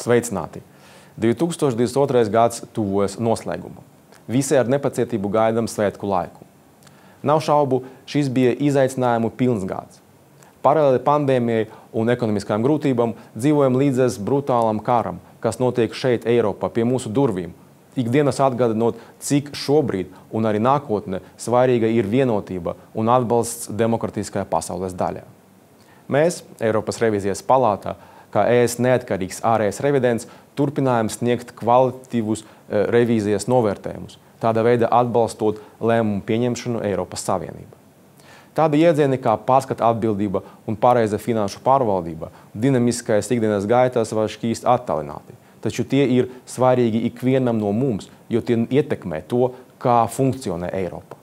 Sveicināti! 2022. gads tuvojas noslēgumu. Visi ar nepacietību gaidām svētku laiku. Nav šaubu, šis bija izaicinājumu pilns gads. Paralēli pandēmijai un ekonomiskajām grūtībām dzīvojam līdzās brutālam karam, kas notiek šeit Eiropā pie mūsu durvīm. Ikdienas atgādinot, cik šobrīd un arī nākotnē svarīga ir vienotība un atbalsts demokratiskajā pasaules daļā. Mēs, Eiropas revīzijas palātā, kā ES neatkarīgs ārējais revidents, turpinājām sniegt kvalitatīvus revīzijas novērtējumus, tādā veidā atbalstot lēmumu pieņemšanu Eiropas Savienībā. Tādi iedzieni kā pārskata atbildība un pareiza finanšu pārvaldība dinamiskais ikdienas gaitās var šķīst attālināti, taču tie ir svarīgi ikvienam no mums, jo tie ietekmē to, kā funkcionē Eiropa.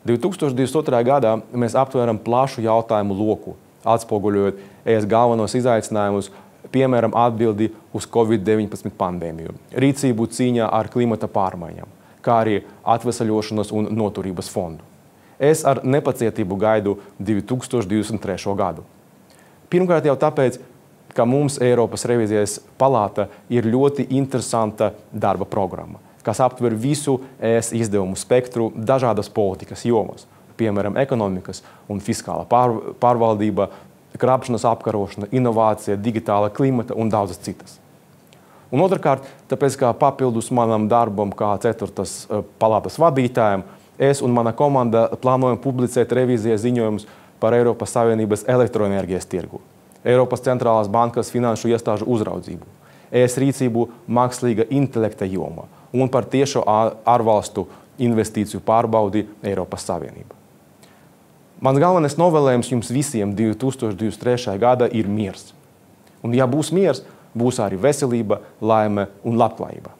2022. gadā mēs aptvēram plašu jautājumu loku, atspoguļojot ES galvenos izaicinājumus, piemēram, atbildi uz Covid-19 pandēmiju, rīcību cīņā ar klimata pārmaiņām, kā arī atvesaļošanas un noturības fondu. Es ar nepacietību gaidu 2023. gadu. Pirmkārt jau tāpēc, ka mums Eiropas revīzijas palāta ir ļoti interesanta darba programma, kas aptver visu ES izdevumu spektru dažādas politikas jomas, piemēram, ekonomikas un fiskāla pārvaldība, krāpšanas apkarošana, inovācija, digitāla klimata un daudzas citas. Un otrkārt, tāpēc, ka papildus manam darbam kā 4. palātas vadītājam, es un mana komanda plānojam publicēt revīzijas ziņojumus par Eiropas Savienības elektroenerģijas tirgu, Eiropas centrālās bankas finanšu iestāžu uzraudzību, ES rīcību mākslīga intelekta jomā un par tiešo ārvalstu investīciju pārbaudi Eiropas Savienībā. Mans galvenais novēlējums jums visiem 2023. gada ir miers. Un ja būs miers, būs arī veselība, laime un labklājība.